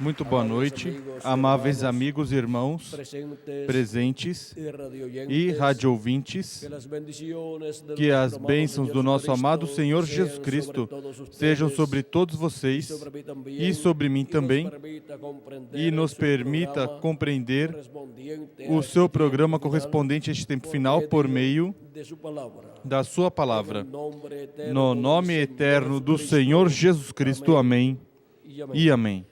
Muito boa noite, amáveis amigos e irmãos presentes e radioouvintes. Que as bênçãos do nosso amado Senhor Jesus Cristo sejam sobre todos vocês e sobre mim também, e nos permita compreender o seu programa correspondente a este tempo final por meio da sua palavra. No nome eterno do Senhor Jesus Cristo, amém e amém.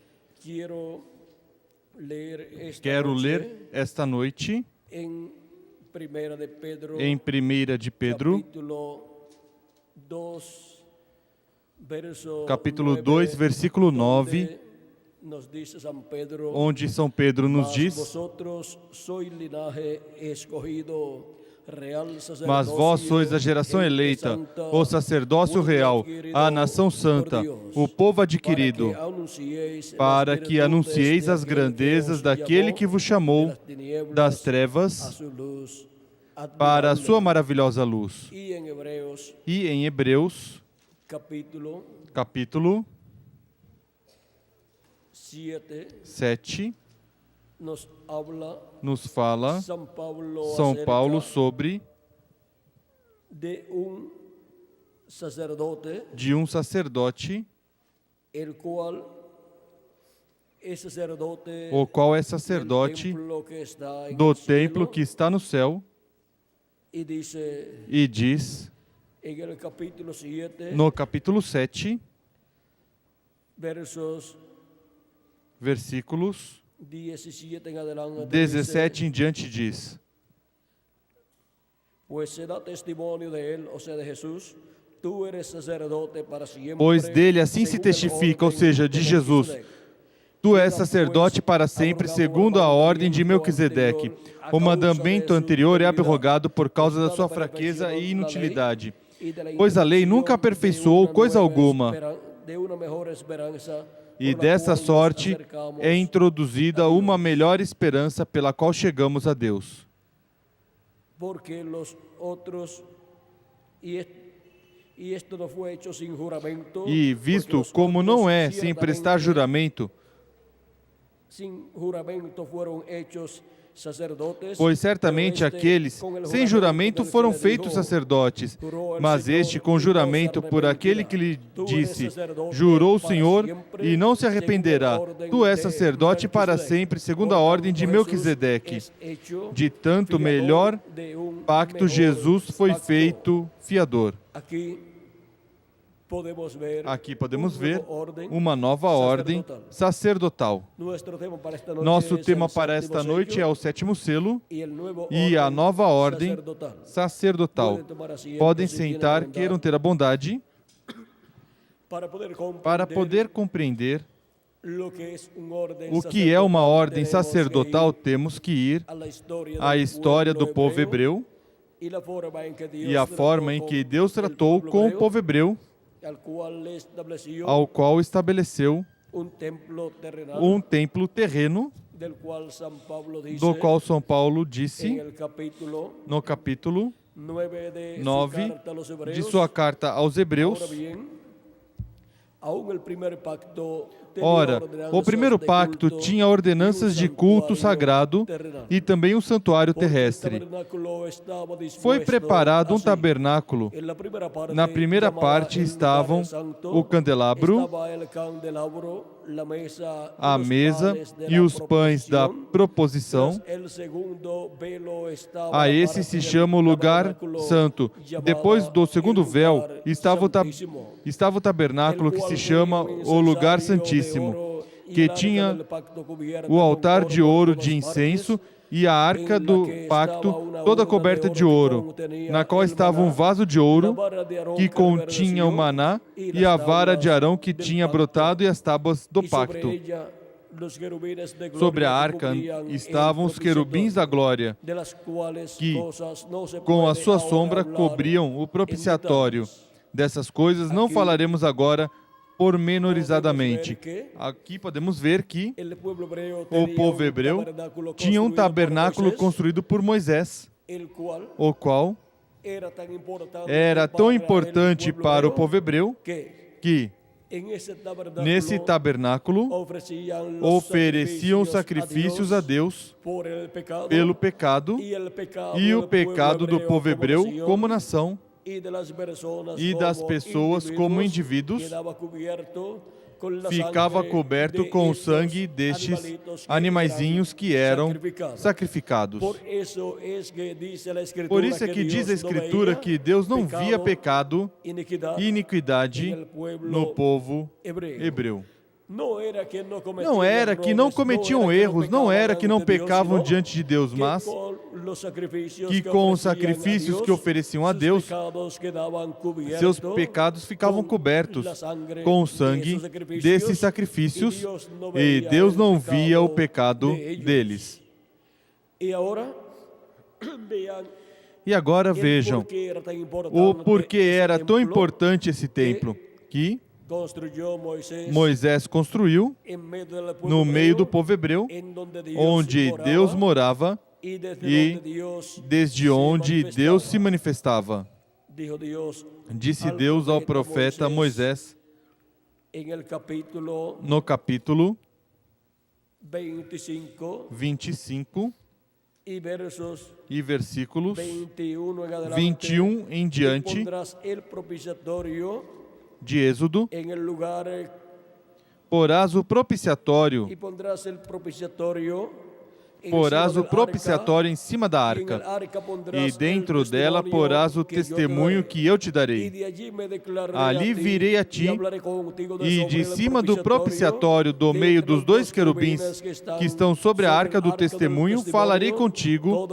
Quero ler esta noite em 1 de Pedro, capítulo 2, versículo 9, onde São Pedro nos diz: mas vós sois a geração eleita, o sacerdócio real, a nação santa, o povo adquirido, para que anuncieis as grandezas daquele que vos chamou das trevas para a sua maravilhosa luz. E em Hebreus, capítulo 7, nos fala São Paulo sobre de um sacerdote, o qual é sacerdote do templo que está no céu, e diz no capítulo 7, versículos 17 em diante, diz: pois dele assim se testifica, ou seja, de Jesus, tu és sacerdote para sempre, segundo a ordem de Melquisedeque. O mandamento anterior é abrogado por causa da sua fraqueza e inutilidade, pois a lei nunca aperfeiçoou coisa alguma. E dessa sorte é introduzida uma melhor esperança pela qual chegamos a Deus. E visto como não é sem prestar juramento, pois certamente aqueles sem juramento foram feitos sacerdotes, mas este com juramento por aquele que lhe disse: jurou o Senhor e não se arrependerá, tu és sacerdote para sempre, segundo a ordem de Melquisedeque. De tanto melhor pacto Jesus foi feito fiador. Aqui podemos ver uma nova ordem sacerdotal. Nosso tema para esta noite é o sétimo selo e a nova ordem sacerdotal. Podem sentar, queiram ter a bondade. Para poder compreender o que é uma ordem sacerdotal, temos que ir à história do povo hebreu e a forma em que Deus tratou com o povo hebreu, ao qual estabeleceu um templo terreno, do qual São Paulo disse no capítulo 9 de sua carta aos Hebreus: ora, o primeiro pacto tinha ordenanças de culto sagrado e também um santuário terrestre. Foi preparado um tabernáculo. Na primeira parte estavam o candelabro, a mesa e os pães da proposição. A esse se chama o lugar santo. Depois do segundo véu estava o tabernáculo, que se chama o lugar santíssimo, que tinha o altar de ouro de incenso e a arca do pacto toda coberta de ouro, na qual estava um vaso de ouro que continha o maná e a vara de Arão que tinha brotado e as tábuas do pacto. Sobre a arca estavam os querubins da glória, que com a sua sombra cobriam o propiciatório. Dessas coisas não falaremos agora pormenorizadamente. Aqui podemos ver que o povo hebreu tinha um tabernáculo construído por Moisés, o qual era tão importante para o povo hebreu que Nesse tabernáculo, ofereciam sacrifícios a Deus pelo pecado e o pecado do povo hebreu como nação e das pessoas como indivíduos, ficava coberto com o sangue destes animaizinhos que eram sacrificados. Por isso é que diz a Escritura que Deus não via pecado e iniquidade no povo hebreu. Não era que não cometiam erros, não era que não pecavam diante de Deus, mas que com os sacrifícios que ofereciam a Deus, seus pecados ficavam cobertos com o sangue desses sacrifícios e Deus não via o pecado deles. E agora vejam o porquê era tão importante esse templo que Moisés construiu no meio do povo hebreu, onde Deus morava e desde onde Deus se manifestava. Disse Deus ao profeta Moisés, no capítulo 25 e versículos 21 em diante de Êxodo, porás o propiciatório em cima da arca, e dentro dela porás o testemunho que eu te darei. Ali virei a ti, e de cima do propiciatório, do meio dos dois querubins que estão sobre a arca do testemunho, falarei contigo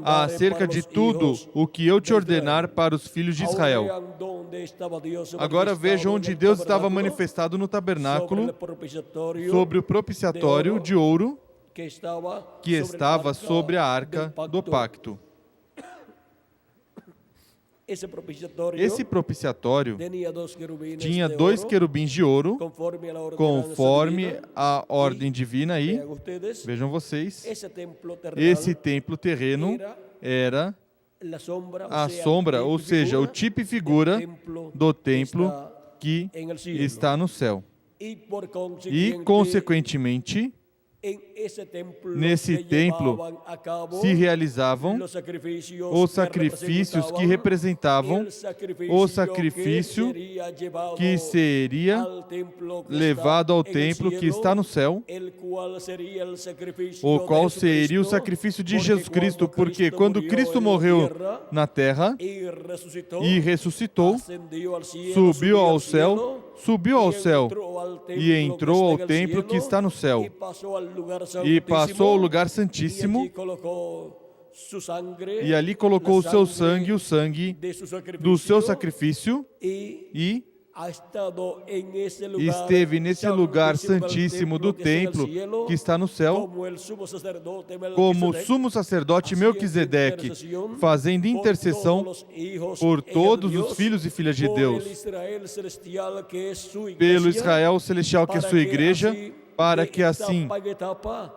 acerca de tudo o que eu te ordenar para os filhos de Israel. Agora vejam onde Deus estava manifestado no tabernáculo, sobre o propiciatório de ouro, que estava sobre a arca do pacto. Esse propiciatório tinha dois querubins de ouro, conforme a ordem divina aí. Vejam vocês, esse templo terreno era a sombra, ou seja, o tipo e figura do templo que está no céu. E, consequentemente, nesse templo se realizavam os sacrifícios que representavam o sacrifício que seria levado ao templo que está no céu, o qual seria o sacrifício de Jesus Cristo, porque quando Cristo morreu na terra e ressuscitou, subiu ao céu e entrou ao templo que está no céu e passou ao lugar santíssimo e ali colocou o seu sangue, o sangue do seu sacrifício, e esteve nesse lugar santíssimo do templo que está no céu, como o sumo sacerdote Melquisedeque, fazendo intercessão por todos os filhos e filhas de Deus, pelo Israel celestial que é sua igreja, para que assim,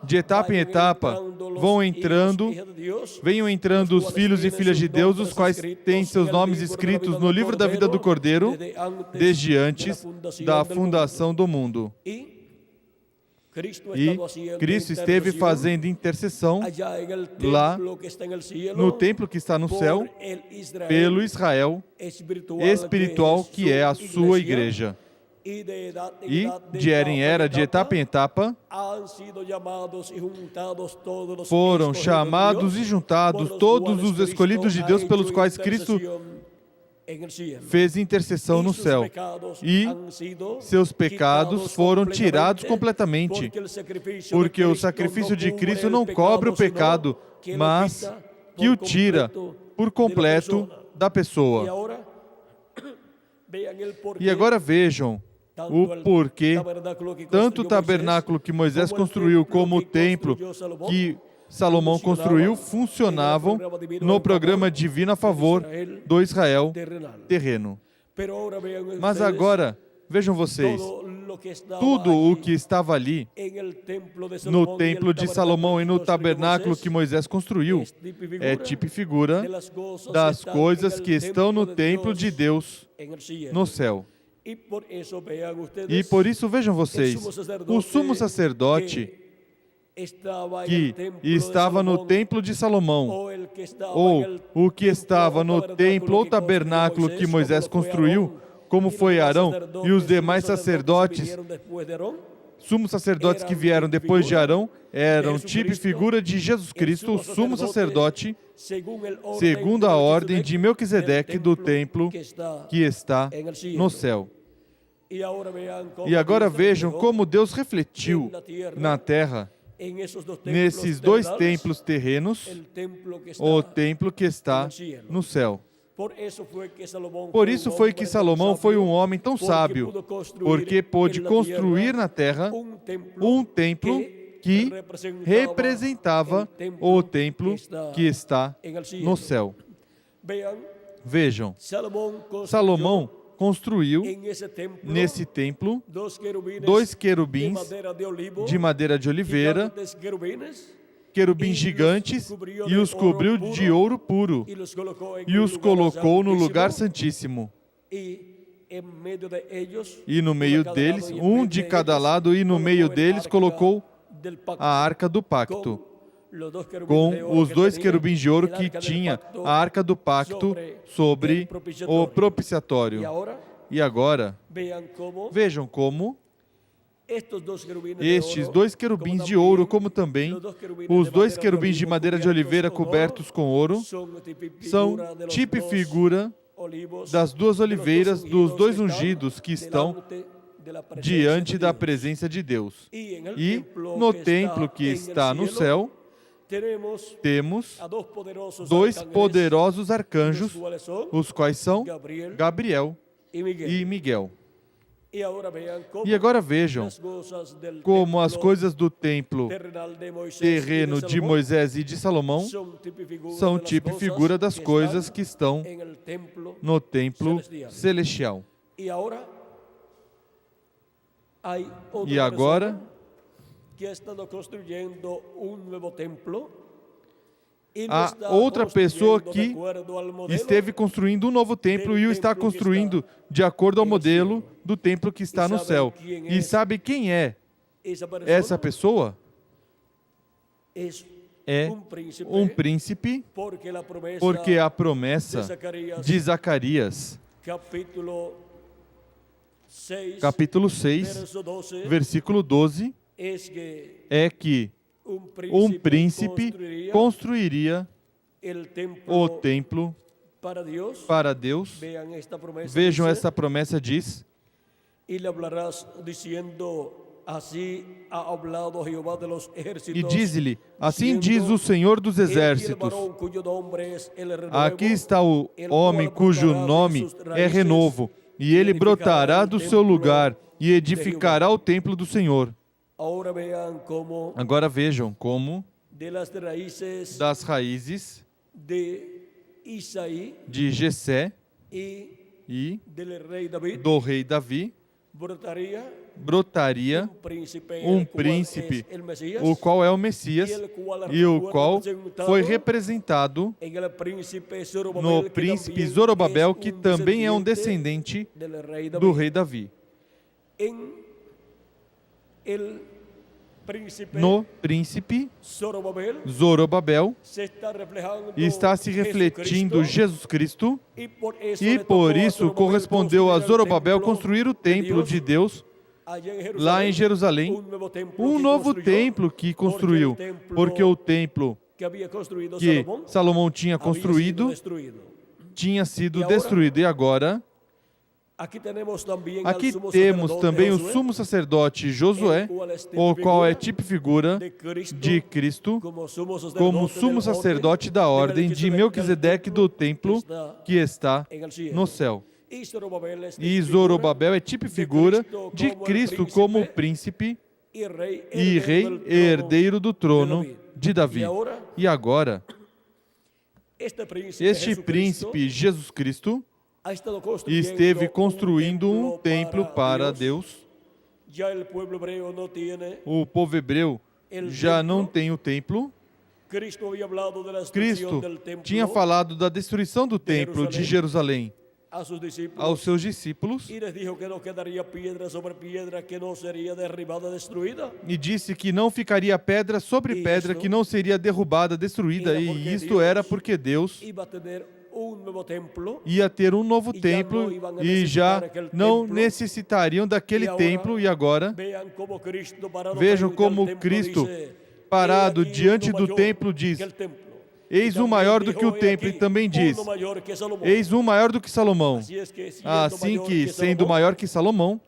de etapa em etapa, venham entrando os filhos e filhas de Deus, os quais têm seus nomes escritos no livro da vida do Cordeiro, desde antes da fundação do mundo. E Cristo esteve fazendo intercessão lá no templo que está no céu, pelo Israel espiritual que é a sua igreja. E de era em era, de etapa em etapa, foram chamados e juntados todos os escolhidos de Deus pelos quais Cristo fez intercessão no céu. E seus pecados foram tirados completamente, porque o sacrifício de Cristo não cobre o pecado, mas que o tira por completo da pessoa. E agora vejam o porquê tanto o tabernáculo que Moisés construiu como o templo que Salomão construiu funcionavam no programa divino a favor do Israel terreno. Mas agora, vejam vocês, tudo o que estava ali no templo de Salomão e no tabernáculo que Moisés construiu é tipo e figura das coisas que estão no templo de Deus no céu. E por isso vejam vocês, o sumo sacerdote que estava no templo de Salomão, ou o que estava no templo ou tabernáculo que Moisés construiu, como foi Arão, e os demais sacerdotes, sumos sacerdotes que vieram depois de Arão, eram tipo e figura de Jesus Cristo, o sumo sacerdote, segundo a ordem de Melquisedeque do templo que está no céu. E agora vejam como Deus refletiu na terra, nesses dois templos terrenos, o templo que está no céu. Por isso foi que Salomão foi um homem tão sábio, porque pôde construir na terra um templo que representava o templo que está no céu. Vejam, Salomão construiu nesse templo dois querubins de madeira de oliveira, querubins gigantes, e os cobriu de ouro puro e os colocou no lugar santíssimo. E no meio deles, um de cada lado, e no meio deles colocou a arca do pacto, com os dois querubins de ouro que tinha a arca do pacto sobre o propiciatório. E agora, vejam como estes dois querubins de ouro, como também os dois querubins de madeira de oliveira cobertos com ouro, são tipo e figura das duas oliveiras dos dois ungidos que estão diante da presença de Deus. E no templo que está no céu, temos dois poderosos arcanjos, os quais são Gabriel e Miguel. E agora vejam como as coisas do templo terreno de Moisés e de Salomão são tipo e figura das coisas que estão no templo celestial. E agora, há outra pessoa que esteve construindo um novo templo e o está construindo de acordo ao modelo do templo que está no céu. E sabe quem é essa pessoa? É um príncipe, porque a promessa de Zacarias, capítulo 6, versículo 12, é que um príncipe construiria o templo para Deus. Vejam, essa promessa diz: e diz-lhe, assim diz o Senhor dos Exércitos, aqui está o homem cujo nome é Renovo, e ele brotará do seu lugar e edificará o templo do Senhor. Agora vejam como das raízes de Jessé e do rei Davi brotaria um príncipe, o qual é o Messias, e o qual foi representado no príncipe Zorobabel, que também é um descendente do rei Davi. No príncipe Zorobabel está se refletindo Jesus Cristo, e por isso correspondeu a Zorobabel construir o templo de Deus lá em Jerusalém, um novo templo que construiu, porque o templo que Salomão tinha construído tinha sido destruído. E agora, aqui temos também o sumo sacerdote Josué, o qual é tipo e figura de Cristo, como sumo sacerdote da ordem de Melquisedeque do templo que está no céu. E Zorobabel é tipo e figura de Cristo como príncipe e rei herdeiro do trono de Davi. E agora, este príncipe Jesus Cristo esteve construindo um templo para Deus. O povo hebreu já não tem o templo. Cristo tinha falado da destruição do templo de Jerusalém. aos seus discípulos e disse que não ficaria pedra sobre pedra que não seria derrubada, destruída, e isto era porque Deus ia ter um novo templo e já não necessitariam daquele templo. E agora, vejam como Cristo, parado diante do templo, diz: eis um maior do que o templo, e também diz: eis um maior do que Salomão. Assim que, sendo maior que Salomão,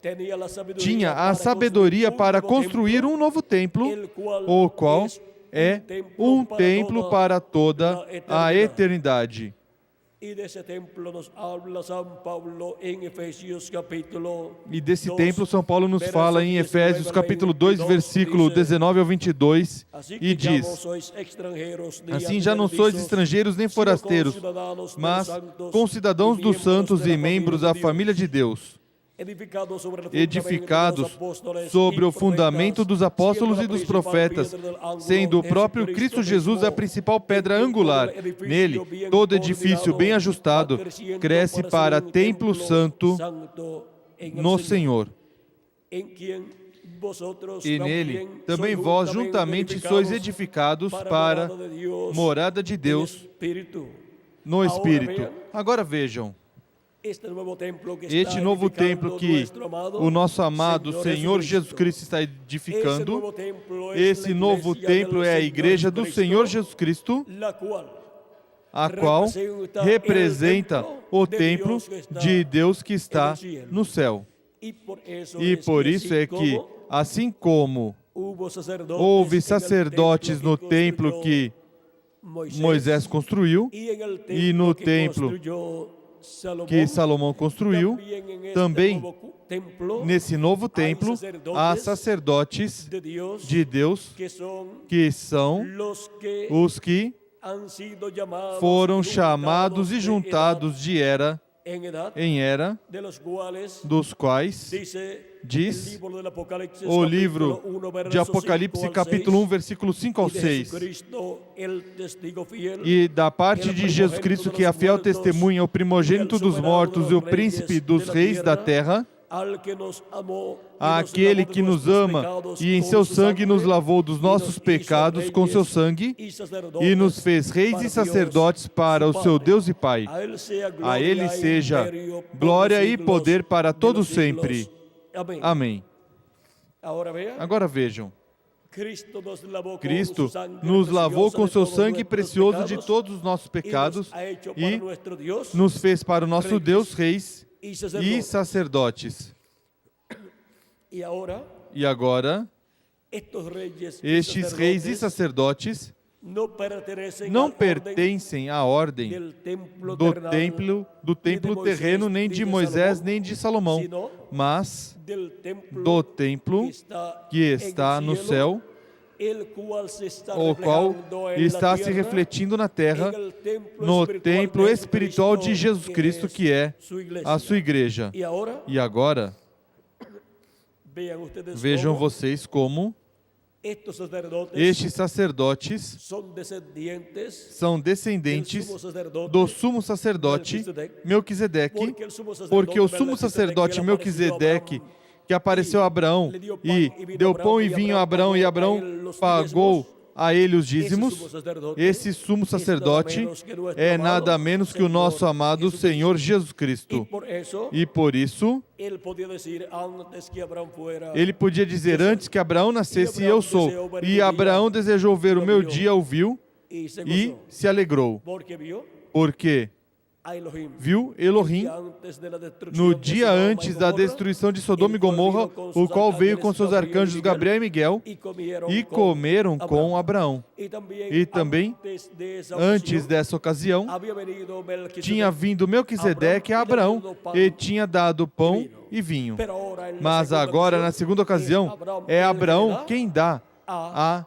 tinha a sabedoria para construir um novo templo, o qual é um templo para toda a eternidade. E desse templo, São Paulo nos fala em Efésios capítulo 2, versículo 19 ao 22, e diz: assim já não sois estrangeiros nem forasteiros, mas concidadãos dos santos e membros da família de Deus, edificados sobre o fundamento dos apóstolos e dos profetas, sendo o próprio Cristo Jesus a principal pedra angular. Nele, todo edifício bem ajustado cresce para templo santo no Senhor. E nele, também vós juntamente sois edificados para morada de Deus no Espírito. Agora vejam, este novo templo que o nosso amado Senhor Jesus Cristo está edificando, esse novo templo é a igreja do Senhor Jesus Cristo, a qual representa o templo de Deus que está no céu. E por isso é que, assim como houve sacerdotes no templo que Moisés construiu e no templo que Salomão construiu, também nesse novo templo há sacerdotes de Deus, que são os que foram chamados e juntados de era em era, dos quais diz o livro de Apocalipse, capítulo 1, versículo 5 ao 6. E da parte de Jesus Cristo, que é a fiel testemunha, o primogênito dos mortos e o príncipe dos reis da terra, àquele que nos ama e em seu sangue nos lavou dos nossos pecados com seu sangue e nos fez reis e sacerdotes para o seu Deus e Pai. A ele seja glória e poder para todos sempre. Amém. Agora vejam, Cristo nos lavou com seu sangue precioso de todos os nossos pecados e nos fez para o nosso Deus reis e sacerdotes. E agora, estes reis e sacerdotes não pertencem à ordem do templo terreno, nem de Moisés, nem de Salomão, mas do templo que está no céu, o qual está se refletindo na terra, no templo espiritual de Jesus Cristo, que é a sua igreja. E agora, vejam vocês como estes sacerdotes são descendentes do sumo sacerdote Melquisedeque, porque o sumo sacerdote Melquisedeque, que apareceu a Abraão e deu pão e vinho a Abraão, e Abraão pagou a ele os dízimos, esse sumo sacerdote é nada menos que o nosso amado Senhor Jesus Cristo. E por isso, ele podia dizer: antes que Abraão nascesse, eu sou. E Abraão desejou ver o meu dia, o viu e se alegrou. Porque viu Elohim no dia antes da destruição de Sodoma e Gomorra, o qual veio com seus arcanjos Gabriel e Miguel e comeram com Abraão. E também, antes dessa ocasião, tinha vindo Melquisedeque a Abraão e tinha dado pão e vinho. Mas agora, na segunda ocasião, é Abraão quem dá a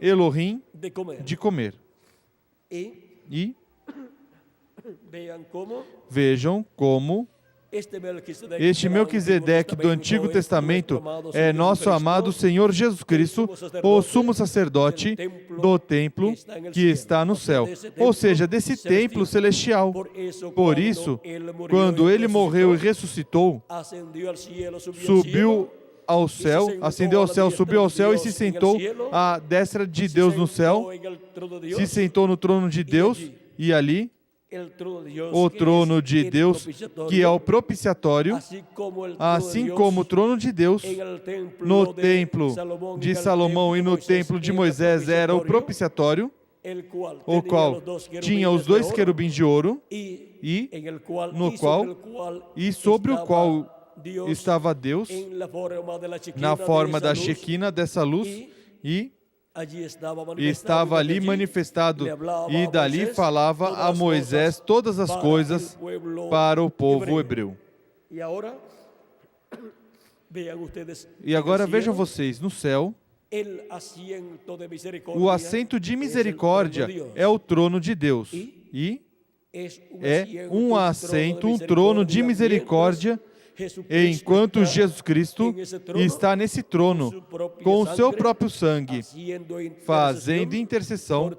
Elohim de comer. E vejam como Este Melquisedeque do Antigo Testamento é nosso amado Senhor Jesus Cristo, o sumo sacerdote do templo que está no céu, ou seja, desse templo celestial. Por isso, quando ele morreu e ressuscitou, subiu ao céu, ascendeu ao céu, subiu ao céu e se sentou à destra de Deus no céu, se sentou no trono de Deus e ali o trono de Deus, que é o propiciatório, assim como o trono de Deus no templo de Salomão e no templo de Moisés era o propiciatório, o qual tinha os 2 querubins de ouro e no qual e sobre o qual estava Deus na forma da Shequina, dessa luz, e estava ali manifestado, e dali falava a Moisés todas as coisas para o povo hebreu. E agora vejam vocês, no céu, o assento de misericórdia é o trono de Deus, e é um assento, um trono de misericórdia, enquanto Jesus Cristo está nesse trono, com o seu próprio sangue, fazendo intercessão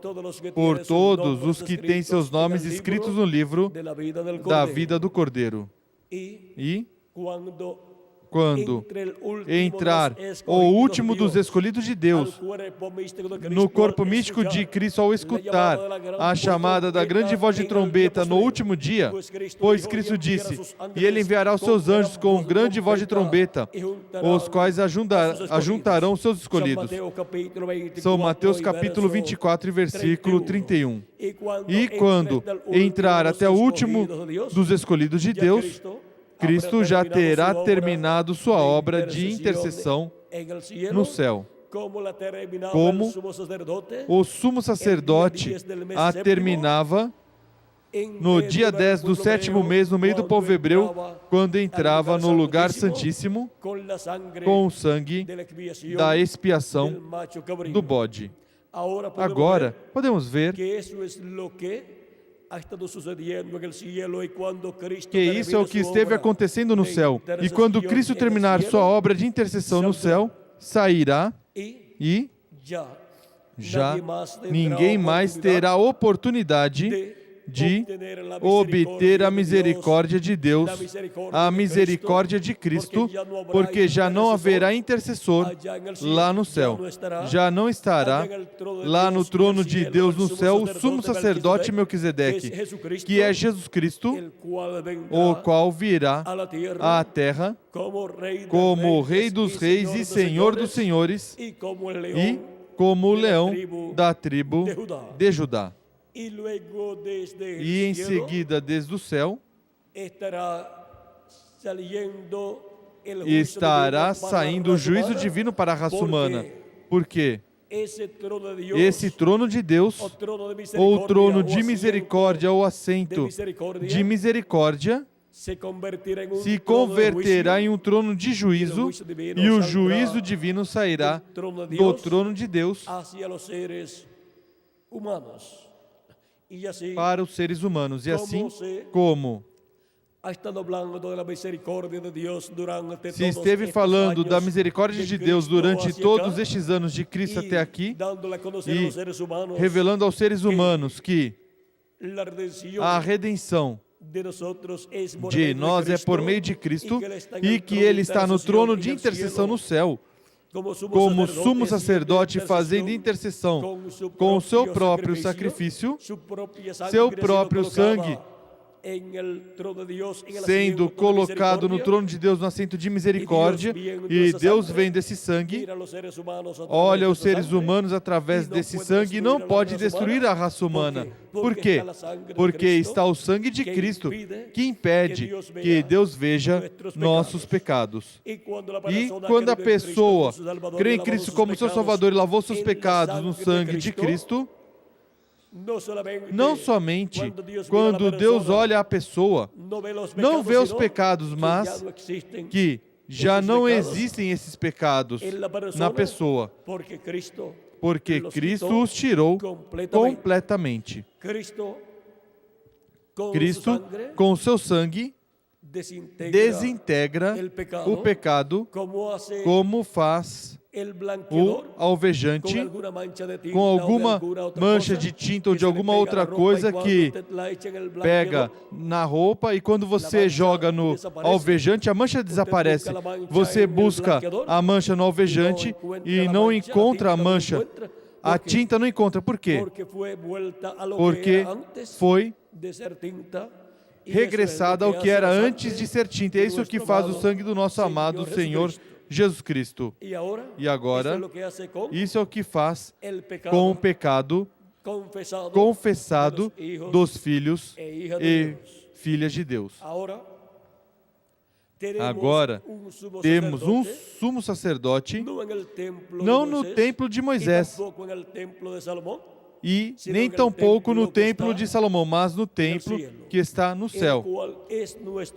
por todos os que têm seus nomes escritos no livro da vida do Cordeiro. E quando entrar o último dos escolhidos de Deus no corpo místico de Cristo, ao escutar a chamada da grande voz de trombeta no último dia, pois Cristo disse, e ele enviará os seus anjos com grande voz de trombeta, os quais ajuntarão os seus escolhidos. São Mateus capítulo 24, versículo 31. E quando entrar até o último dos escolhidos de Deus, Cristo já terá terminado sua obra de intercessão no céu, como o sumo sacerdote a terminava no dia 10 do 7º mês, no meio do povo hebreu, quando entrava no lugar santíssimo com o sangue da expiação do bode. Agora, podemos ver que isso é o que esteve acontecendo no céu. E quando Cristo terminar sua obra de intercessão no céu, sairá e já ninguém mais terá oportunidade de obter a misericórdia de Deus, a misericórdia de Cristo, porque já não haverá intercessor lá no céu. Já não estará lá no trono de Deus no céu o sumo sacerdote Melquisedeque, que é Jesus Cristo, o qual virá à terra como Rei dos Reis e Senhor dos Senhores e como o leão da tribo de Judá. E em seguida, desde o céu, estará saindo o juízo divino para a raça humana. Porque esse trono de Deus, ou trono de misericórdia, ou assento de misericórdia, se converterá em um trono de juízo, e o juízo divino sairá do trono de Deus para os seres humanos. E assim como se esteve falando da misericórdia de Deus durante todos estes anos de Cristo até aqui, e revelando aos seres humanos que a redenção de nós é por meio de Cristo, e que Ele está no trono de intercessão no céu, como sumo sacerdote fazendo intercessão com o seu próprio sacrifício, seu próprio sangue sendo colocado no trono de Deus no assento de misericórdia, e Deus vem desse sangue, olha os seres humanos através desse sangue e não pode destruir a raça humana. Por quê? Porque está o sangue de Cristo que impede que Deus veja nossos pecados. E quando a pessoa crê em Cristo como seu Salvador e lavou seus pecados no sangue de Cristo, não somente quando Deus olha a pessoa, não vê os pecados, mas que já não existem esses pecados na pessoa, porque Cristo os tirou completamente. Cristo, com o seu sangue, desintegra o pecado, como faz o alvejante com alguma mancha de tinta ou de alguma outra coisa que pega na roupa, e quando você joga no alvejante, a mancha desaparece. Você busca a mancha no alvejante e não encontra a mancha. A tinta não encontra. Por quê? Porque foi regressada ao que era antes de ser tinta. É isso que faz o sangue do nosso amado Senhor Jesus Cristo. E agora, isso é o que faz com o pecado confessado dos filhos e filhas de Deus. Agora, temos um sumo sacerdote, não no templo de Moisés, e nem tampouco no templo de Salomão, mas no templo que está no céu,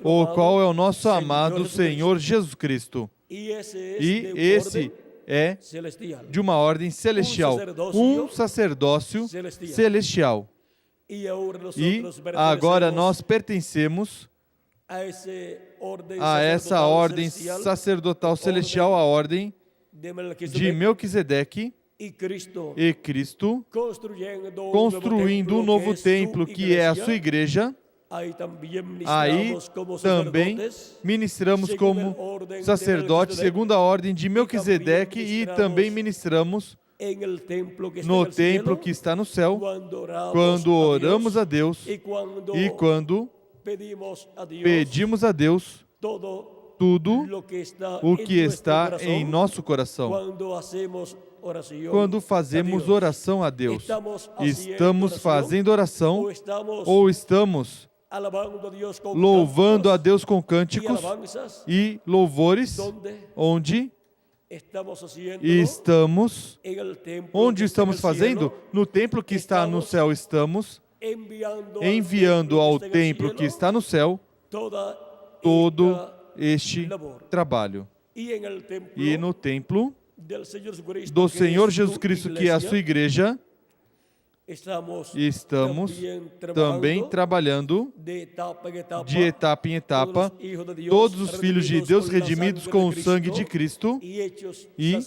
o qual é o nosso amado Senhor Jesus Cristo. E esse é de uma ordem celestial, um sacerdócio celestial. E agora nós pertencemos a essa ordem sacerdotal celestial, a ordem de Melquisedeque, e Cristo construindo um novo templo, que é a sua igreja. Aí também ministramos como sacerdote segundo a ordem de Melquisedeque, e também ministramos no templo que está no céu, quando oramos a Deus e quando pedimos a Deus tudo o que está em nosso coração. Quando fazemos oração a Deus, estamos fazendo oração ou estamos louvando a Deus com cânticos e louvores, onde estamos fazendo? No templo que está no céu, estamos enviando ao templo que está no céu todo este trabalho. E no templo do Senhor Jesus Cristo, que é a sua igreja, estamos também trabalhando de etapa em etapa, todos os filhos de Deus redimidos com o sangue de Cristo e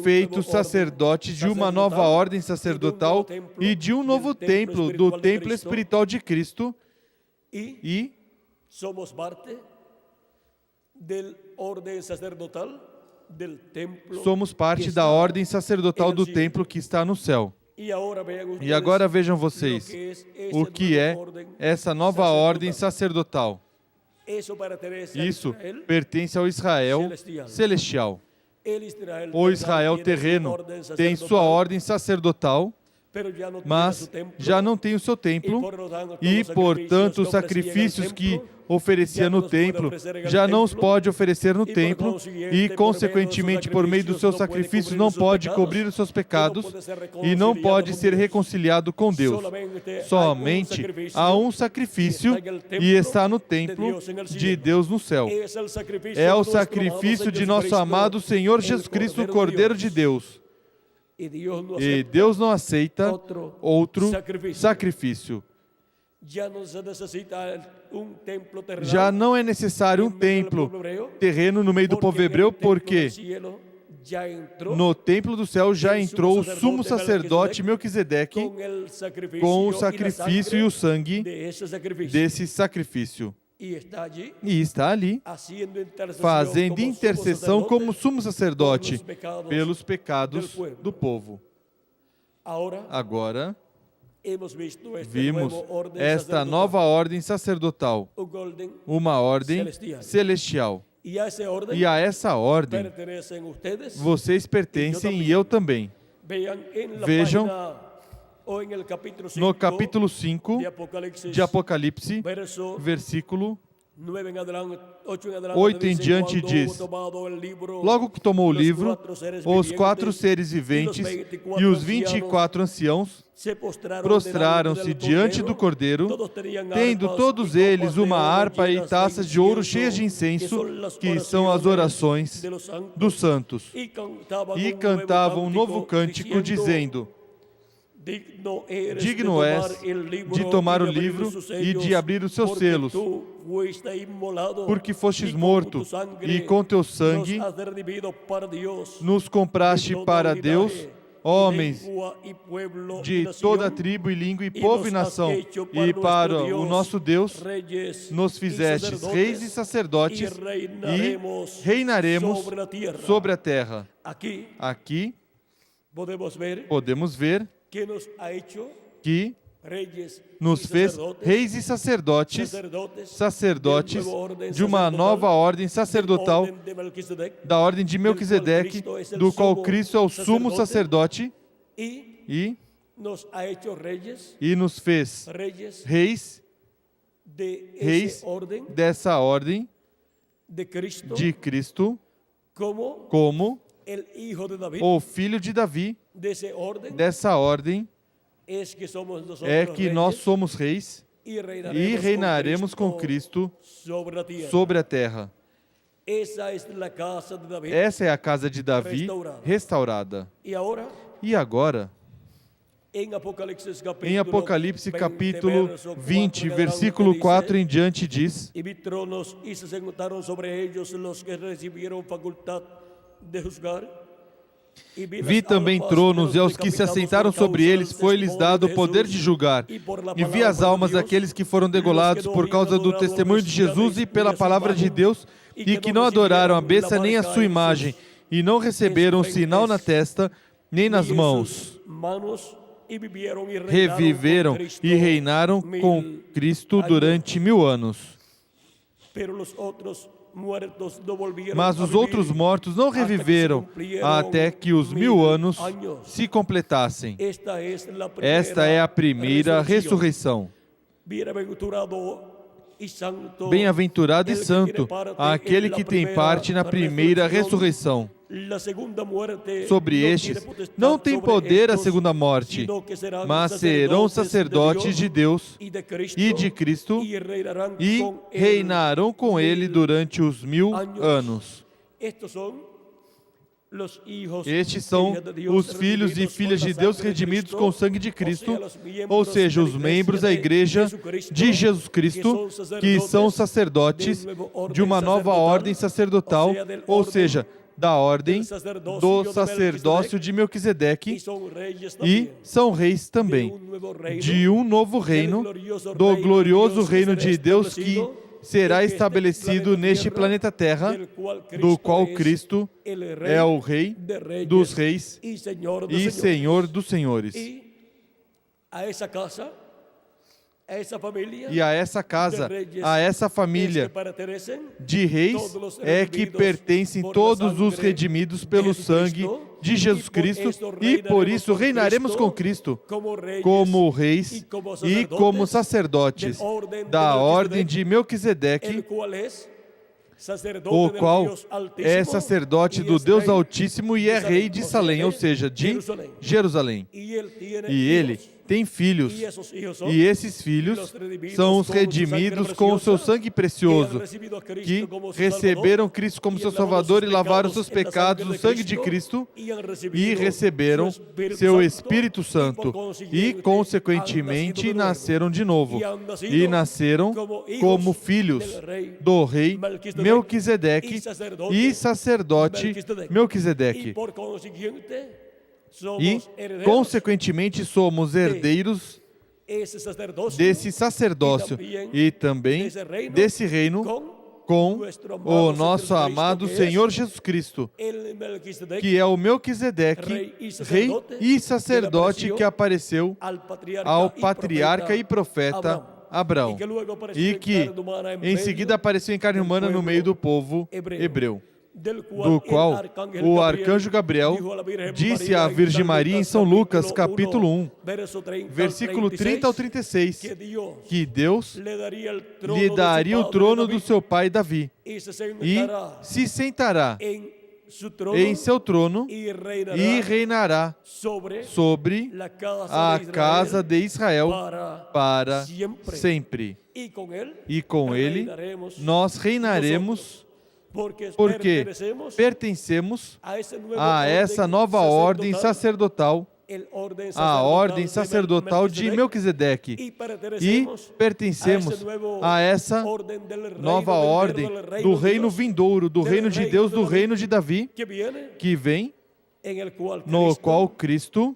feitos sacerdotes de uma nova ordem sacerdotal e de um novo templo, do templo espiritual de Cristo, e somos parte da ordem sacerdotal do templo que está no céu. E agora vejam vocês o que é essa nova ordem sacerdotal. Isso pertence ao Israel celestial. O Israel terreno tem sua ordem sacerdotal, mas já não tem o seu templo, e, portanto, os sacrifícios que oferecia no templo já não os pode oferecer no templo, e, consequentemente, por meio dos seus sacrifícios, não pode cobrir os seus pecados e não pode ser reconciliado com Deus. Somente há um sacrifício, e está no templo de Deus no céu. É o sacrifício de nosso amado Senhor Jesus Cristo, o Cordeiro de Deus. E Deus não aceita outro sacrifício. Já não é necessário um templo terreno no meio do povo hebreu, porque no templo do céu já entrou o sumo sacerdote Melquisedeque com o sacrifício e o sangue desse sacrifício. E está ali, fazendo intercessão como sumo sacerdote pelos pecados do povo. Agora, vimos esta nova ordem sacerdotal, uma ordem celestial. E a essa ordem, vocês pertencem e eu também. Vejam no capítulo 5 de Apocalipse, versículo 8 em diante, diz: logo que tomou o livro, os 4 seres viventes e os 24 anciãos prostraram-se diante do Cordeiro, tendo todos eles uma harpa e taças de ouro cheias de incenso, que são as orações dos santos, e cantavam um novo cântico, dizendo: digno és de tomar o livro e de abrir os seus selos, porque fostes morto e com teu sangue nos compraste para Deus, homens de toda tribo e língua e povo e nação, e para o nosso Deus nos fizestes reis e sacerdotes e reinaremos sobre a terra. Aqui podemos ver que nos fez reis e sacerdotes de uma nova ordem sacerdotal, da ordem de Melquisedeque, do qual Cristo é o sumo sacerdote, e nos fez reis dessa ordem de Cristo, como o filho de Davi. Dessa ordem é que nós somos reis e reinaremos com Cristo sobre a terra. Essa é a casa de Davi restaurada. E agora, em Apocalipse capítulo 20, versículo 4 em diante, diz: Vi também tronos, e aos que se assentaram sobre eles foi-lhes dado o poder de julgar. E vi as almas daqueles que foram degolados por causa do testemunho de Jesus e pela palavra de Deus, e que não adoraram a besta nem a sua imagem, e não receberam o sinal na testa nem nas mãos. Reviveram e reinaram com Cristo durante 1000 anos. Mas os outros mortos não reviveram até que os 1000 anos se completassem. Esta é a primeira ressurreição. Bem-aventurado e santo aquele que tem parte na primeira ressurreição. Sobre estes não tem poder a segunda morte, mas serão sacerdotes de Deus e de Cristo e reinarão com ele durante os 1000 anos. Estes são os filhos e filhas de Deus redimidos com o sangue de Cristo, ou seja, os membros da Igreja de Jesus Cristo, que são sacerdotes de uma nova ordem sacerdotal, ou seja, da ordem do sacerdócio de Melquisedeque, e são reis também de um novo reino, do glorioso reino de Deus que será estabelecido neste planeta Terra, do qual Cristo é o Rei dos reis e Senhor dos senhores. E a essa casa, a essa família de reis é que pertencem todos os redimidos pelo sangue de Jesus Cristo, e por isso reinaremos com Cristo como reis e como sacerdotes da ordem de Melquisedeque, o qual é sacerdote do Deus Altíssimo e é rei de Salém, ou seja, de Jerusalém. E ele tem filhos, e esses filhos são os redimidos com o seu sangue precioso, que receberam Cristo como seu Salvador e lavaram seus pecados no sangue de Cristo, e receberam seu Espírito Santo, e consequentemente nasceram de novo, e nasceram como filhos do rei Melquisedeque e sacerdote Melquisedeque. E, consequentemente, somos herdeiros desse sacerdócio e também desse reino com o nosso amado Senhor Jesus Cristo, que é o Melquisedeque, rei e sacerdote que apareceu ao patriarca e profeta Abraão, e que em seguida apareceu em carne humana no meio do povo hebreu, do qual o arcanjo Gabriel disse à Virgem Maria em São Lucas, capítulo 1, versículo 30 ao 36, que Deus lhe daria o trono do seu pai Davi, e se sentará em seu trono e reinará sobre a casa de Israel para sempre. E com ele nós reinaremos, porque pertencemos a essa nova ordem sacerdotal a ordem sacerdotal de Melquisedeque e pertencemos a essa nova ordem do reino vindouro, do reino de Deus, do reino de Davi, que vem, no qual Cristo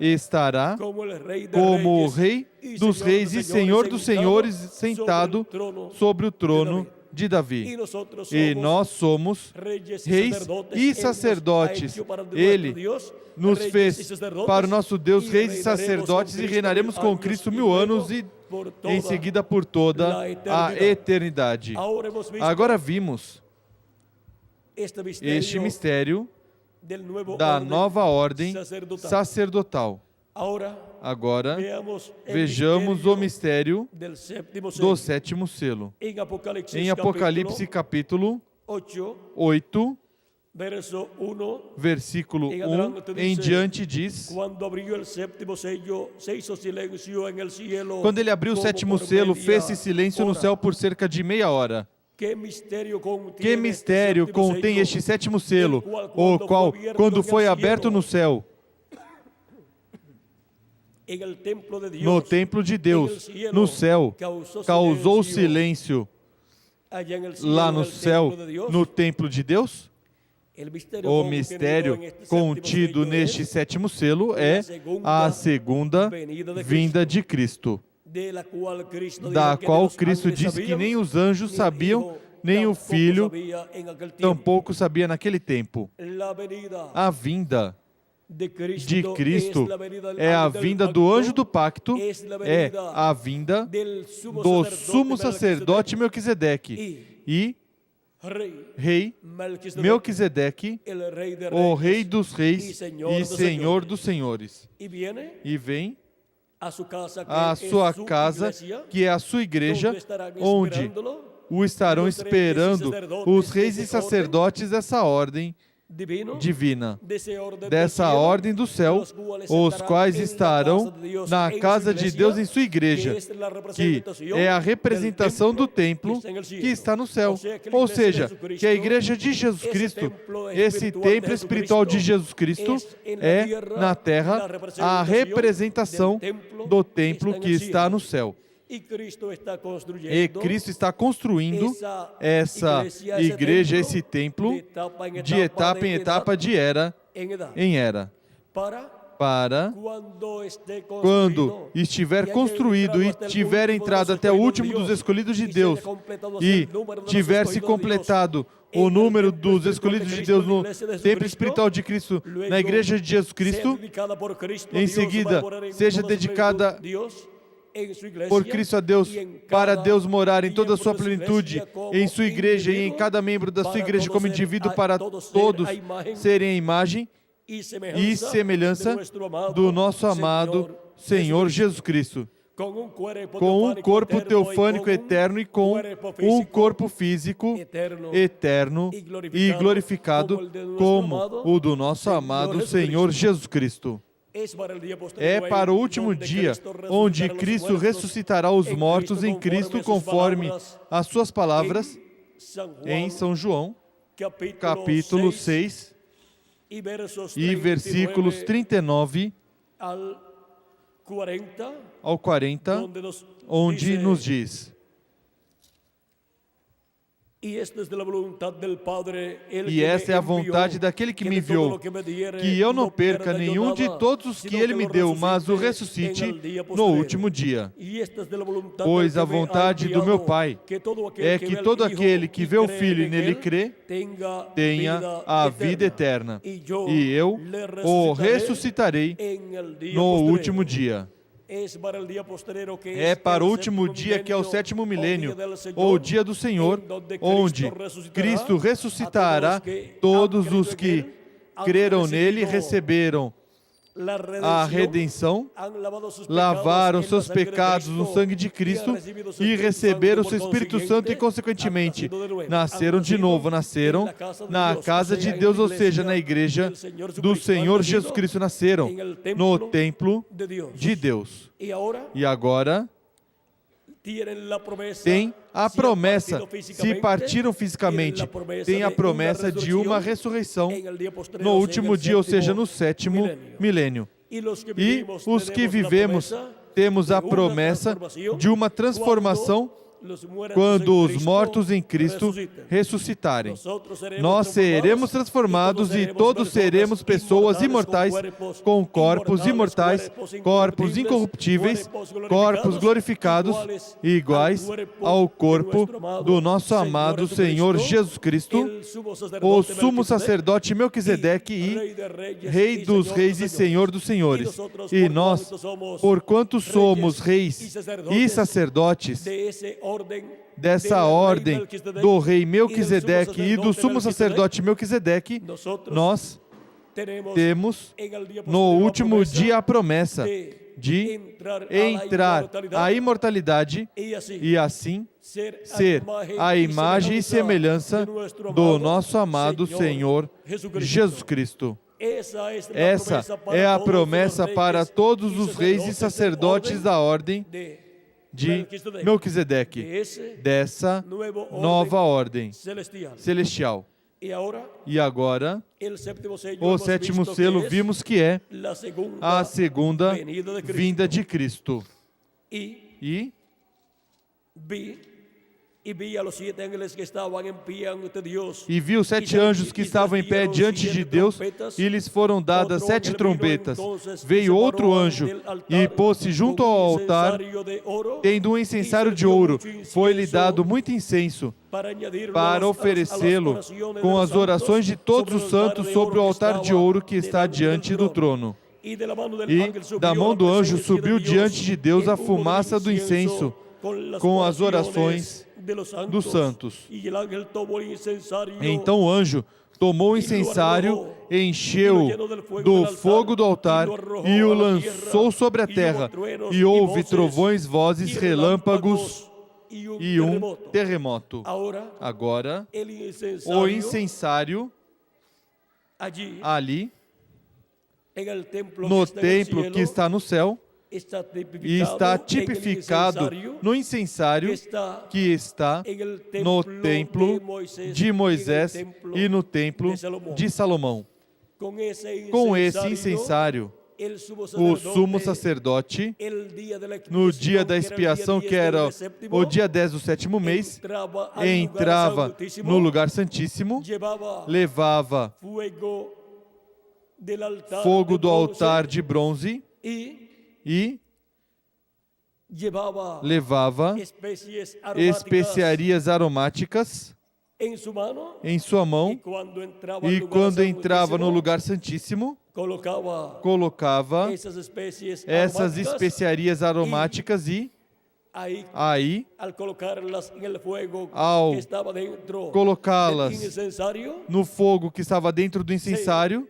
estará como o Rei dos Reis e Senhor dos Senhores, sentado sobre o trono de Davi. E nós somos reis e sacerdotes. Ele nos fez para o nosso Deus reis e sacerdotes e reinaremos com Cristo 1000 anos e em seguida por toda a eternidade. Agora vimos este mistério da nova ordem sacerdotal. Agora, vejamos o mistério do sétimo selo. Em Apocalipse capítulo 8, versículo 1 em diante diz: quando ele abriu o sétimo selo, fez-se silêncio no céu por cerca de meia hora. Que mistério contém este sétimo selo, o qual, quando foi aberto no céu, no templo de Deus, no céu, causou silêncio lá no céu, no templo de Deus? O mistério contido neste sétimo selo é a segunda vinda de Cristo, da qual Cristo disse que nem os anjos sabiam, nem o Filho tampouco sabia naquele tempo. A vinda de Cristo é a vinda do anjo do pacto, é a vinda do sumo sacerdote Melquisedeque e rei Melquisedeque, o rei dos reis e senhor dos senhores. E vem a sua casa, que é a sua igreja, onde o estarão esperando os reis e sacerdotes dessa ordem divina, dessa ordem do céu, os quais estarão na casa de Deus em sua igreja, que é a representação do templo que está no céu. Ou seja, que a igreja de Jesus Cristo, esse templo espiritual de Jesus Cristo, é na terra a representação do templo que está no céu. E Cristo está construindo essa igreja, esse templo, de etapa em etapa, de era em era. Para quando estiver construído e tiver entrado até o último dos escolhidos de Deus e tiver se completado o número dos escolhidos de Deus no templo espiritual de Cristo, na igreja de Jesus Cristo, em seguida seja dedicada por Cristo a Deus, para Deus morar em toda a sua plenitude, em sua igreja e em cada membro da sua igreja como indivíduo, para todos serem a imagem e semelhança do nosso amado Senhor Jesus Cristo, com um corpo teofânico eterno e com um corpo físico eterno e glorificado como o do nosso amado Senhor Jesus Cristo. É para o último dia, onde Cristo ressuscitará os mortos em Cristo, conforme as suas palavras em São João, capítulo 6, e versículos 39 ao 40, onde nos diz: e esta é a vontade daquele que me enviou, que eu não perca nenhum de todos os que ele me deu, mas o ressuscite no último dia. Pois a vontade do meu Pai é que todo aquele que vê o Filho e nele crê, tenha a vida eterna, e eu o ressuscitarei no último dia. É para o último dia, que é o sétimo milênio, ou o dia do Senhor, onde Cristo ressuscitará todos os que creram nele e receberam a redenção, lavaram seus pecados no sangue de Cristo e receberam o seu Espírito Santo e, consequentemente, nasceram de novo, nasceram na casa de Deus, ou seja, na igreja do Senhor Jesus Cristo, nasceram no templo de Deus. E agora tem a promessa, se partiram fisicamente, tem a promessa de uma ressurreição no último dia, ou seja, no sétimo milênio. E os que vivemos temos a promessa de uma transformação quando os mortos em Cristo ressuscitarem. Nós seremos transformados e todos seremos pessoas imortais, com corpos imortais, corpos incorruptíveis, corpos glorificados e iguais ao corpo do nosso amado Senhor Jesus Cristo, o sumo sacerdote Melquisedeque e Rei dos reis e Senhor dos senhores. E nós, porquanto somos reis e sacerdotes dessa ordem do rei Melquisedeque e do sumo sacerdote Melquisedeque, nós temos no último dia a promessa de entrar à imortalidade e assim ser a imagem e semelhança do nosso amado Senhor Jesus Cristo. Essa é a promessa para todos os reis e sacerdotes da ordem de Melquisedeque, dessa nova ordem celestial. E agora, o sétimo selo vimos que é a segunda vinda de Cristo. E vi os 7 anjos que estavam em pé diante de Deus, e lhes foram dadas 7 trombetas. Veio outro anjo e pôs-se junto ao altar, tendo um incensário de ouro. Foi-lhe dado muito incenso para oferecê-lo com as orações de todos os santos sobre o altar de ouro que está diante do trono. E da mão do anjo subiu diante de Deus a fumaça do incenso, com as orações dos santos. Então o anjo tomou o incensário, encheu do fogo do altar e o lançou sobre a terra. E houve trovões, vozes, relâmpagos e um terremoto. Agora, o incensário ali, no templo que está no céu, e está tipificado no incensário que está no templo de Moisés e no templo de Salomão. Com esse incensário, o sumo sacerdote, no dia da expiação, que era o dia 10 do 7º mês, entrava no lugar santíssimo, levava fogo do altar de bronze e levava especiarias aromáticas em sua mão, e quando entrava no lugar santíssimo, colocava essas especiarias aromáticas e aí, ao colocá-las no fogo que estava dentro do incensário,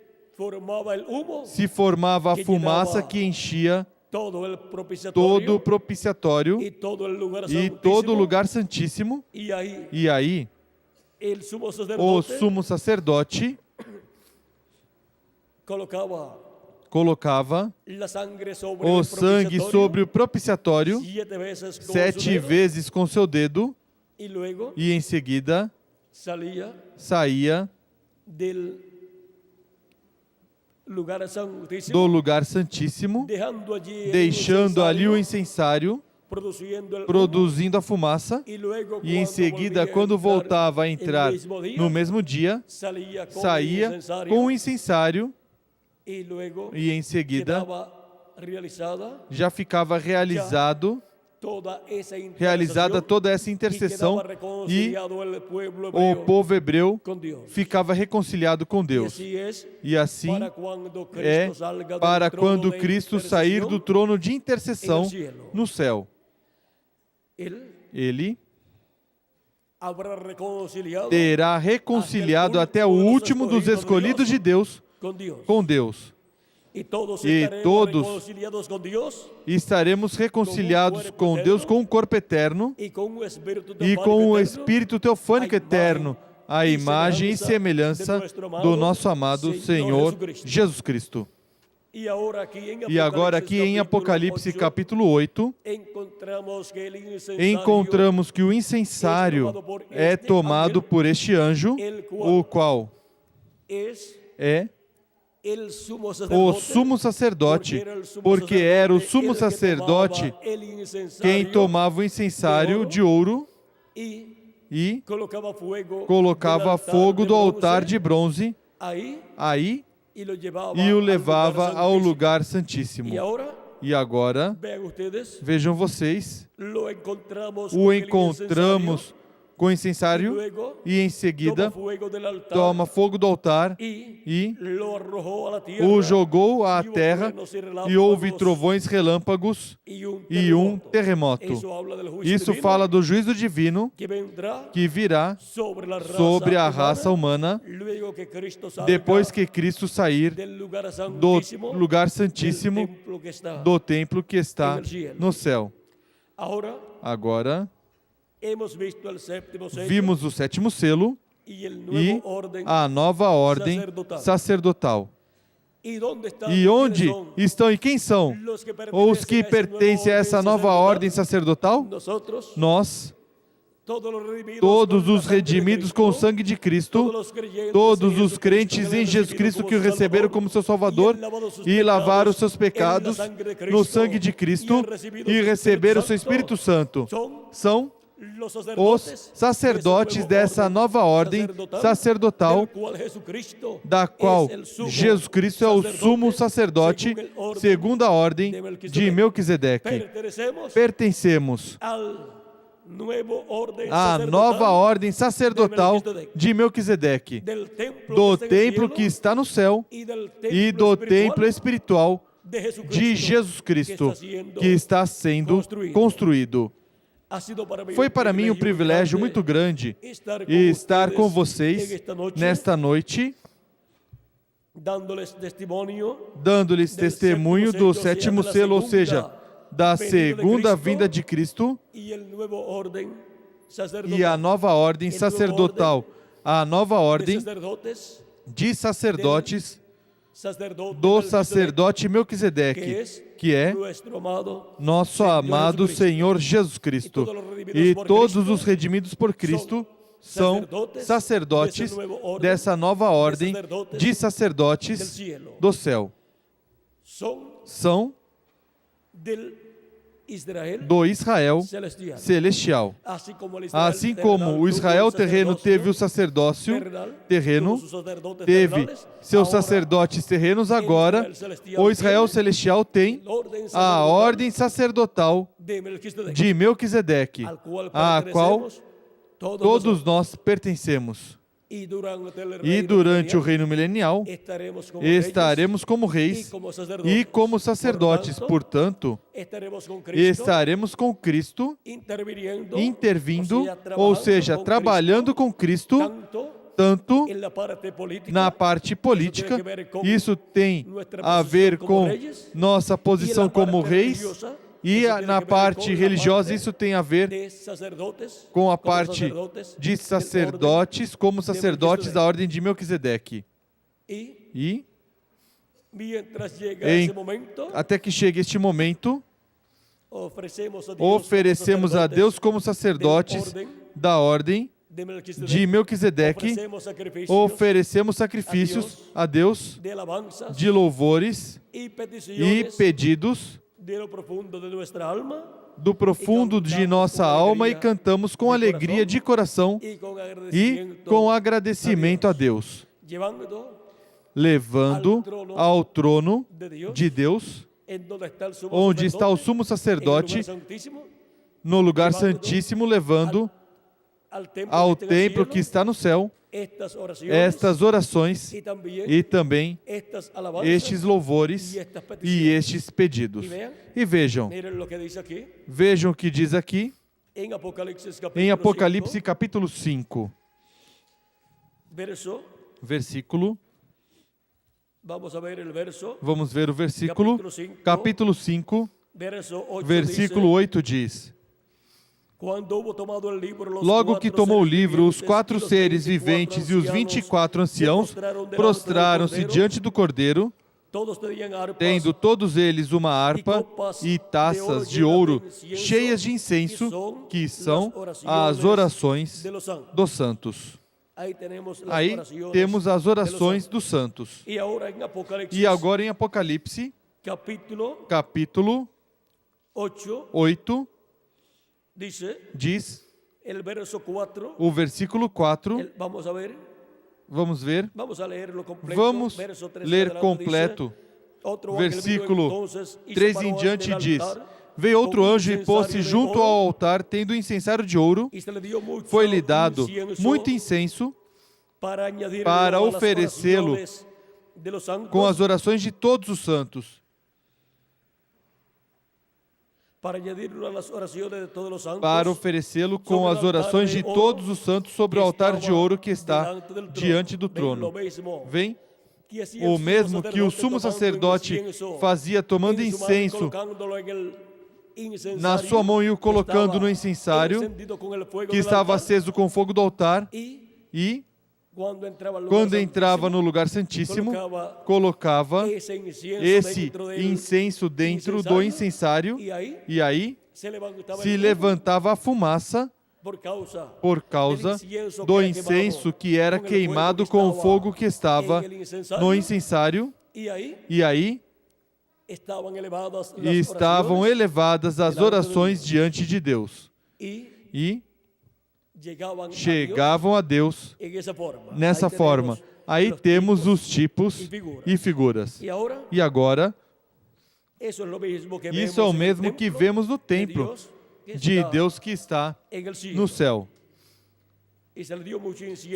se formava a fumaça que enchia todo o propiciatório e todo o lugar santíssimo. E aí, o sumo sacerdote colocava o sangue sobre o propiciatório 7 vezes com seu dedo, e em seguida saía do lugar santíssimo, deixando ali o incensário, produzindo a fumaça, e em seguida, quando voltava a entrar no mesmo dia, saía com o incensário, e em seguida já ficava realizada toda essa intercessão, e o povo hebreu ficava reconciliado com Deus. E assim é para quando Cristo sair do trono de intercessão no céu. Ele terá reconciliado até o último dos escolhidos de Deus com Deus. E todos estaremos reconciliados com Deus com o corpo eterno e com o Espírito teofânico eterno, a imagem e semelhança do nosso amado Senhor Jesus Cristo. E agora aqui em Apocalipse capítulo 8, encontramos que o incensário é tomado por este anjo, o qual é o sumo sacerdote, porque era o sumo sacerdote quem tomava o incensário de ouro e colocava fogo do altar de bronze aí e o levava ao lugar santíssimo. E agora, vejam vocês, o encontramos com o incensário e em seguida toma fogo do altar e o jogou à terra e houve trovões, relâmpagos e um terremoto. Isso fala do juízo divino que virá sobre a raça humana depois que Cristo sair do lugar santíssimo do templo que está no céu. Agora, vimos o sétimo selo e a nova ordem sacerdotal. E onde estão e quem são os que pertencem a essa nova ordem sacerdotal? Nós, todos os redimidos com o sangue de Cristo, todos os crentes em Jesus Cristo que o receberam como seu Salvador e lavaram os seus pecados no sangue de Cristo e receberam o seu Espírito Santo, são os sacerdotes dessa nova ordem sacerdotal, da qual Jesus Cristo é o sumo sacerdote, segundo a ordem de Melquisedeque. Pertencemos à nova ordem sacerdotal de Melquisedeque, do templo que está no céu e do templo espiritual de Jesus Cristo, que está sendo construído. Foi para mim um privilégio muito grande estar com vocês nesta noite, dando-lhes testemunho do sétimo selo, ou seja, da segunda vinda de Cristo e a nova ordem sacerdotal, a nova ordem de sacerdotes do sacerdote Melquisedeque, que é nosso amado Senhor Jesus Cristo. E todos os redimidos por Cristo são sacerdotes dessa nova ordem de sacerdotes do céu. São do Israel celestial. Assim como o Israel terreno teve o sacerdócio terreno, teve seus sacerdotes terrenos, agora o Israel celestial tem a ordem sacerdotal de Melquisedeque, a qual todos nós pertencemos. E durante o reino milenial estaremos como reis e como sacerdotes. Portanto, estaremos com Cristo intervindo, ou seja, trabalhando com Cristo, tanto na parte política, isso tem a ver com nossa posição como reis, e na parte religiosa, isso tem a ver com a parte de sacerdotes, como sacerdotes da ordem de Melquisedeque. E até que chegue este momento, oferecemos a Deus como sacerdotes da ordem de Melquisedeque, oferecemos sacrifícios a Deus de louvores e pedidos do profundo de nossa alma e cantamos com alegria de coração e com agradecimento a Deus, levando ao trono de Deus, onde está o sumo sacerdote, no lugar santíssimo, levando ao templo que está no céu estas orações e também estes louvores e estes pedidos. E vejam o que diz aqui em Apocalipse capítulo 5, versículo. Vamos ver o versículo, capítulo 5, versículo 8 diz: Logo que tomou o livro, os 4 seres viventes e os 24 anciãos prostraram-se diante do Cordeiro tendo todos eles uma harpa e taças de ouro cheias de incenso, que são as orações dos santos. Aí temos as orações dos santos. E agora em Apocalipse, capítulo 8, diz o versículo 4. Vamos ver. Vamos ler completo. Versículo 3 em diante diz: Veio outro anjo e pôs-se junto ao altar, tendo incensário de ouro. Foi-lhe dado muito incenso para oferecê-lo com as orações de todos os santos. Para oferecê-lo com as orações de todos os santos sobre o altar de ouro que está diante do trono. Vem, o mesmo que o sumo sacerdote fazia tomando incenso na sua mão e o colocando no incensário, que estava aceso com o fogo do altar, e quando entrava no lugar santíssimo, colocava esse incenso dentro do incensário, e aí se levantava a fumaça por causa do incenso que era queimado com o fogo que estava no incensário, e aí estavam elevadas as orações diante de Deus. E chegavam a Deus nessa forma. Aí temos os tipos e figuras. E agora, isso é o mesmo que vemos no templo de Deus que está no céu.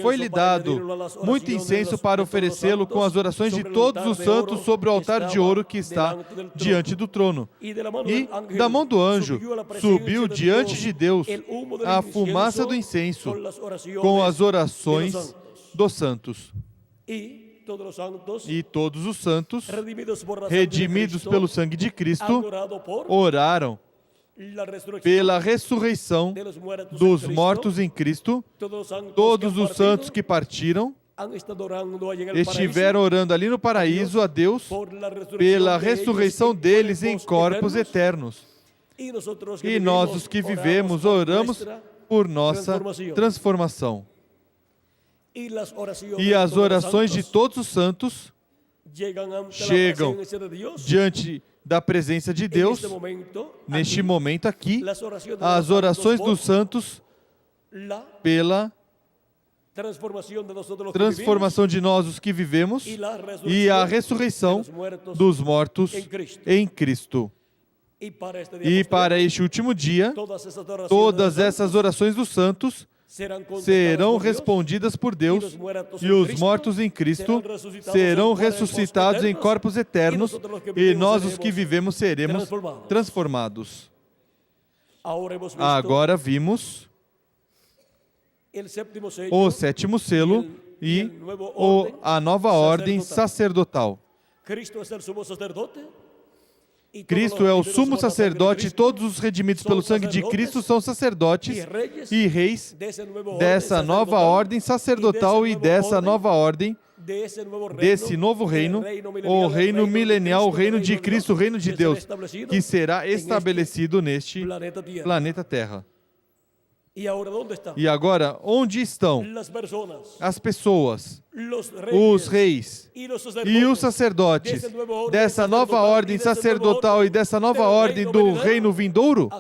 Foi-lhe dado muito incenso para oferecê-lo com as orações de todos os santos sobre o altar de ouro que está diante do trono. E da mão do anjo subiu diante de Deus a fumaça do incenso com as orações dos santos. E todos os santos, redimidos pelo sangue de Cristo, oraram pela ressurreição dos mortos em Cristo. Todos os santos que partiram estiveram orando ali no paraíso a Deus pela ressurreição deles em corpos eternos. E nós, os que vivemos, oramos por nossa transformação. E as orações de todos os santos chegam diante da presença de Deus, neste momento aqui, as orações dos santos pela transformação de nós, os que vivemos, e a ressurreição dos mortos em Cristo. E para este último dia, todas essas orações dos santos serão respondidas por Deus, e os mortos em Cristo serão ressuscitados em corpos eternos, e nós, os que vivemos, seremos transformados. Agora vimos o sétimo selo e a nova ordem sacerdotal. Cristo é o sumo sacerdote, e todos os redimidos pelo sangue de Cristo são sacerdotes e reis dessa nova ordem sacerdotal e dessa nova ordem, desse novo reino, o reino milenial, o reino de Cristo, o reino de Deus, que será estabelecido neste planeta Terra. E agora, onde estão as pessoas, os reis e os sacerdotes dessa nova ordem sacerdotal e dessa nova ordem do reino vindouro?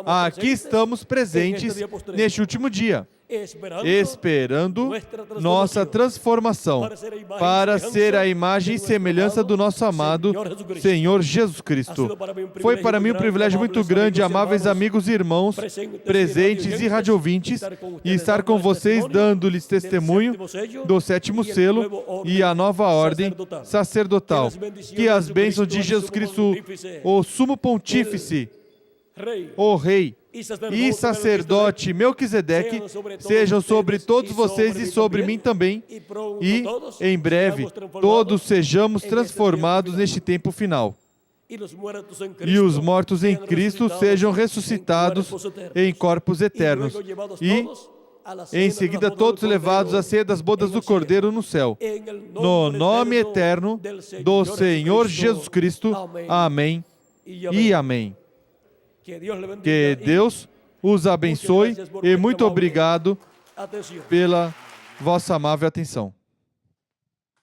Aqui estamos presentes neste último dia, esperando nossa transformação para ser a imagem e semelhança do nosso amado Senhor Jesus Cristo. Foi para mim um privilégio muito grande, amáveis amigos e irmãos, presentes e radiovintes, e estar com vocês dando-lhes testemunho do sétimo selo e a nova ordem sacerdotal. Que as bênçãos de Jesus Cristo, o sumo pontífice, o rei e sacerdote Melquisedeque, sejam sobre todos vocês e sobre mim também, e em breve todos sejamos transformados neste tempo final. E os mortos em Cristo sejam ressuscitados em corpos eternos. E Em seguida, todos levados à ceia das bodas do Cordeiro no céu. No nome eterno do Senhor Jesus Cristo. Amém e amém. Que Deus os abençoe e muito obrigado pela vossa amável atenção.